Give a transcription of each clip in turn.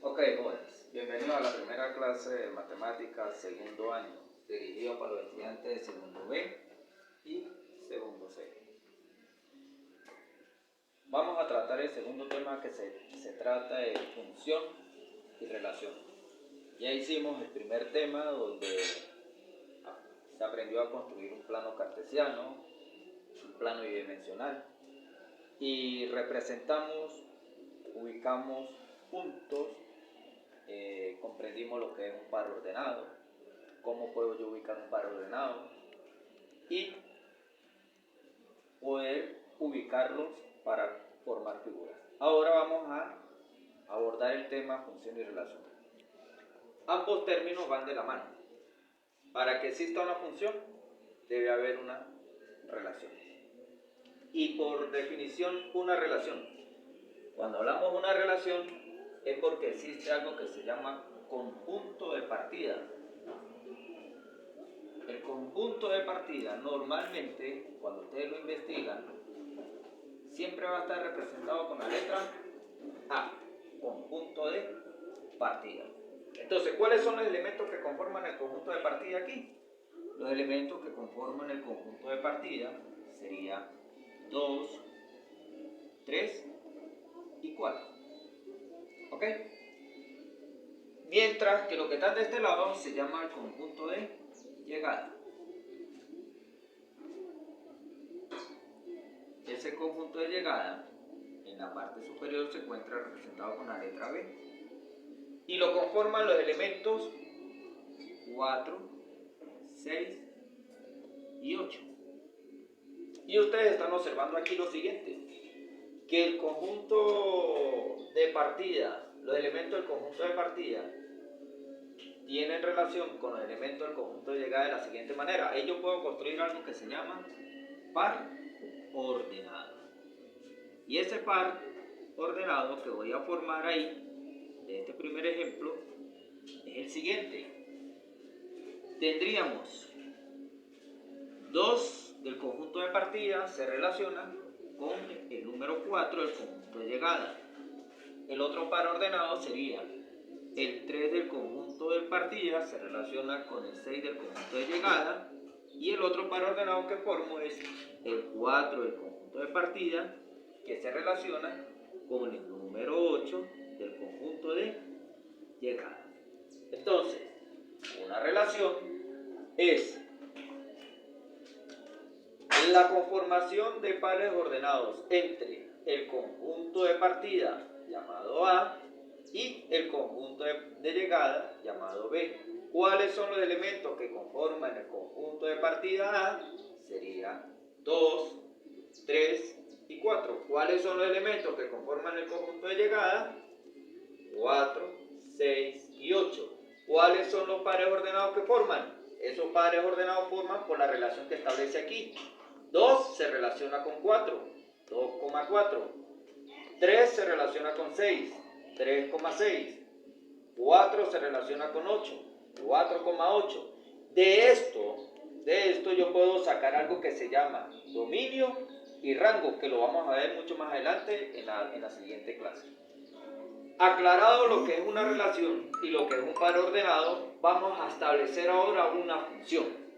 Ok, jóvenes, bienvenidos a la primera clase de matemáticas segundo año, dirigido para los estudiantes de segundo B y segundo C. Vamos a tratar el segundo tema que se trata de función y relación. Ya hicimos el primer tema donde se aprendió a construir un plano cartesiano, un plano bidimensional y ubicamos puntos. Comprendimos lo que es un par ordenado, cómo puedo yo ubicar un par ordenado y poder ubicarlos para formar figuras. Ahora vamos a abordar el tema función y relación. Ambos términos van de la mano. Para que exista una función debe haber una relación. Y por definición, una relación. Cuando hablamos de una relación es porque existe algo que se llama conjunto de partida. El conjunto de partida normalmente, cuando ustedes lo investigan, siempre va a estar representado con la letra A, conjunto de partida. Entonces, ¿cuáles son los elementos que conforman el conjunto de partida aquí? Los elementos que conforman el conjunto de partida serían 2, 3 y 4. ¿Ok? Mientras que lo que está de este lado se llama el conjunto de llegada. Ese conjunto de llegada en la parte superior se encuentra representado con la letra B y lo conforman los elementos 4, 6 y 8. Y ustedes están observando aquí lo siguiente, que el conjunto de partida, los elementos del conjunto de partida tienen relación con los elementos del conjunto de llegada de la siguiente manera. Ahí yo puedo construir algo que se llama par ordenado. Y ese par ordenado que voy a formar ahí, de este primer ejemplo, es el siguiente. Tendríamos 2 del conjunto de partida se relaciona con el número 4 del conjunto de llegada. El otro par ordenado sería el 3 del conjunto de partida se relaciona con el 6 del conjunto de llegada. Y el otro par ordenado que formo es el 4 del conjunto de partida que se relaciona con el número 8 del conjunto de llegada. Entonces, una relación es la conformación de pares ordenados entre el conjunto de partida llamado A y el conjunto de llegada llamado B. ¿Cuáles son los elementos que conforman el conjunto de partida A? Serían 2, 3 y 4. ¿Cuáles son los elementos que conforman el conjunto de llegada? 4, 6 y 8. ¿Cuáles son los pares ordenados que forman? Esos pares ordenados forman por la relación que establece aquí. 2 se relaciona con 4, 2,4. 3 se relaciona con 6, 3,6. 4 se relaciona con 8, 4,8. De esto yo puedo sacar algo que se llama dominio y rango, que lo vamos a ver mucho más adelante en la siguiente clase. Aclarado lo que es una relación y lo que es un par ordenado, vamos a establecer ahora una función.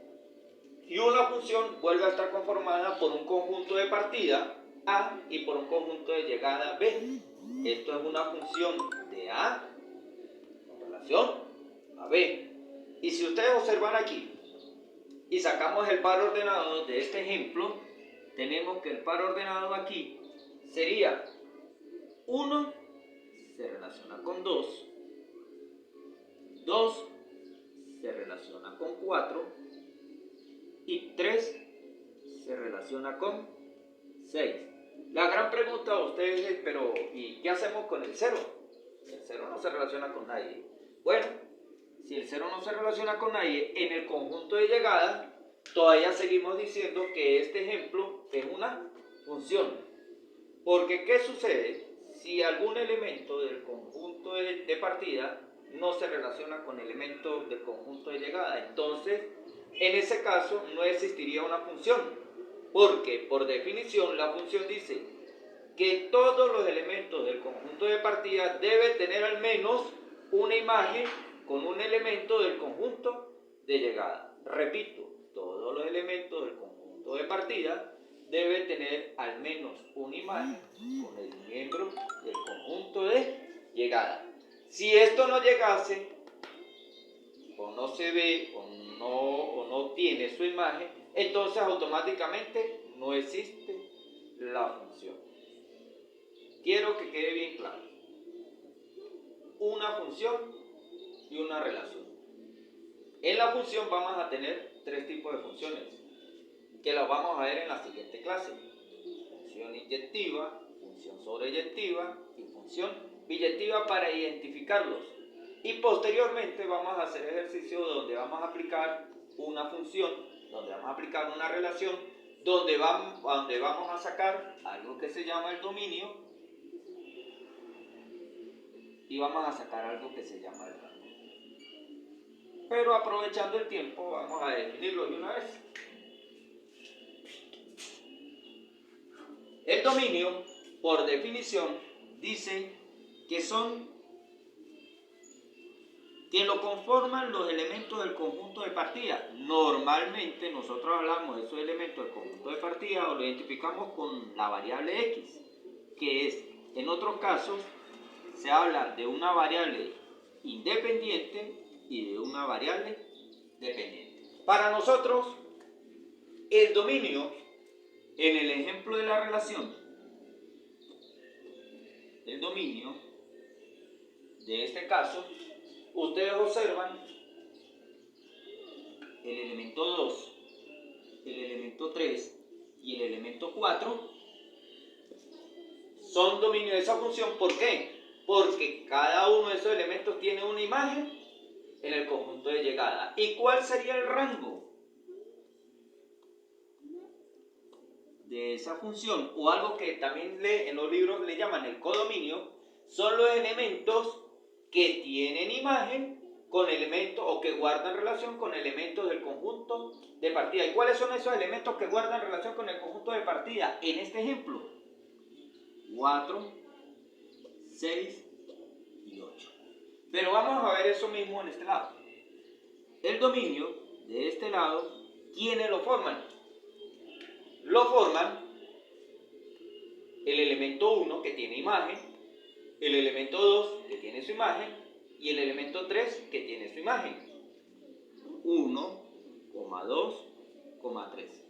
Y una función vuelve a estar conformada por un conjunto de partida A y por un conjunto de llegada B. Esto es una función de A en relación a B. Y si ustedes observan aquí y sacamos el par ordenado de este ejemplo, tenemos que el par ordenado aquí sería 1 se relaciona con 2, 2 se relaciona con 4 y 3 se relaciona con 6. La gran pregunta de ustedes es, pero ¿y qué hacemos con el 0? El 0 no se relaciona con nadie. Bueno, si el 0 no se relaciona con nadie, en el conjunto de llegada, todavía seguimos diciendo que este ejemplo es una función. Porque ¿qué sucede si algún elemento del conjunto de partida no se relaciona con elementos del conjunto de llegada? Entonces, en ese caso no existiría una función, porque por definición la función dice que todos los elementos del conjunto de partida deben tener al menos una imagen con un elemento del conjunto de llegada. Repito, todos los elementos del conjunto de partida deben tener al menos una imagen con el miembro del conjunto de llegada. Si esto no llegase, o no se ve, o no tiene su imagen, entonces automáticamente no existe la función. Quiero que quede bien claro. Una función y una relación. En la función vamos a tener tres tipos de funciones, que las vamos a ver en la siguiente clase. Función inyectiva, función sobreyectiva y función biyectiva para identificarlos. Y posteriormente vamos a hacer ejercicios donde vamos a aplicar una función, donde vamos a aplicar una relación, donde vamos a sacar algo que se llama el dominio y vamos a sacar algo que se llama el rango. Pero aprovechando el tiempo vamos a definirlo de una vez. El dominio, por definición, dice que lo conforman los elementos del conjunto de partida. Normalmente nosotros hablamos de esos elementos del conjunto de partida o lo identificamos con la variable x, que es, en otros casos, se habla de una variable independiente y de una variable dependiente. Para nosotros, el dominio, en el ejemplo de la relación, el dominio de este caso, ustedes observan el elemento 2, el elemento 3 y el elemento 4 son dominio de esa función. ¿Por qué? Porque cada uno de esos elementos tiene una imagen en el conjunto de llegada. ¿Y cuál sería el rango de esa función? O algo que también en los libros le llaman el codominio, son los elementos que tienen imagen con elementos o que guardan relación con elementos del conjunto de partida. ¿Y cuáles son esos elementos que guardan relación con el conjunto de partida? En este ejemplo, 4, 6 y 8. Pero vamos a ver eso mismo en este lado. El dominio de este lado, ¿quiénes lo forman? Lo forman el elemento 1 que tiene imagen, el elemento 2 que tiene su imagen y el elemento 3 que tiene su imagen. 1, 2, 3.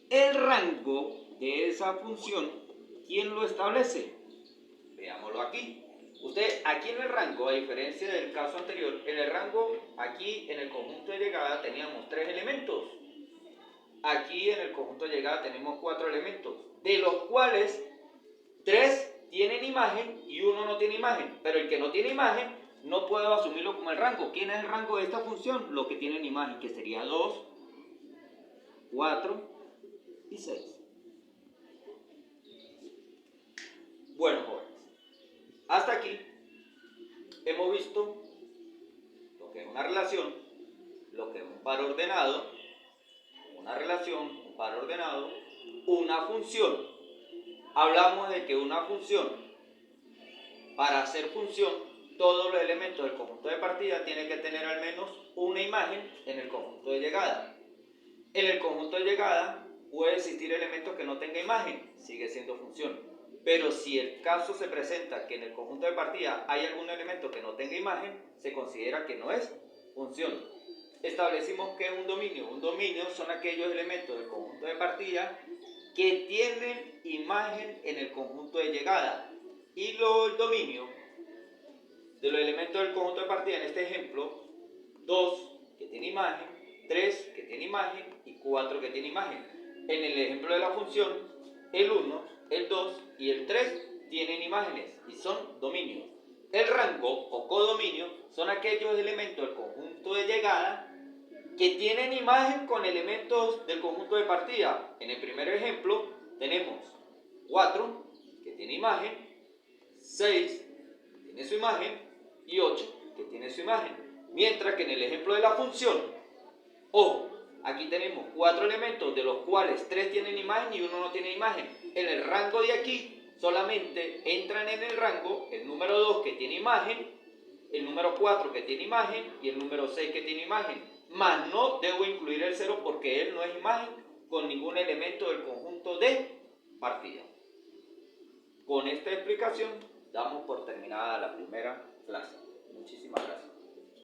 El rango de esa función, ¿quién lo establece? Veámoslo aquí. Usted aquí en el rango, a diferencia del caso anterior, en el rango, aquí en el conjunto de llegada teníamos 3 elementos. Aquí en el conjunto de llegada tenemos 4 elementos, de los cuales 3 tienen imagen y 1 no tiene imagen. Pero el que no tiene imagen no puedo asumirlo como el rango. ¿Quién es el rango de esta función? Los que tienen imagen, que sería 2, 4 y 6. Bueno, jóvenes, hasta aquí hemos visto lo que es una relación, lo que es un par ordenado, una relación, un par ordenado, una función. Hablamos de que una función, para ser función, todos los elementos del conjunto de partida tienen que tener al menos una imagen en el conjunto de llegada. En el conjunto de llegada puede existir elementos que no tengan imagen, sigue siendo función. Pero si el caso se presenta que en el conjunto de partida hay algún elemento que no tenga imagen, se considera que no es función. Establecimos que es un dominio. Un dominio son aquellos elementos del conjunto de partida que tienen imagen en el conjunto de llegada. Y el dominio de los elementos del conjunto de partida, en este ejemplo, 2 que tiene imagen, 3 que tiene imagen y 4 que tiene imagen. En el ejemplo de la función, el 1, el 2 y el 3 tienen imágenes y son dominios. El rango o codominio son aquellos elementos del conjunto de llegada que tienen imagen con elementos del conjunto de partida. En el primer ejemplo tenemos 4 que tiene imagen, 6 que tiene su imagen y 8 que tiene su imagen. Mientras que en el ejemplo de la función, ojo, aquí tenemos 4 elementos de los cuales 3 tienen imagen y 1 no tiene imagen. en el rango de aquí solamente entran en el rango el número 2 que tiene imagen, el número 4 que tiene imagen y el número 6 que tiene imagen. Más no debo incluir el 0 porque él no es imagen con ningún elemento del conjunto de partida. Con esta explicación damos por terminada la primera clase. Muchísimas gracias.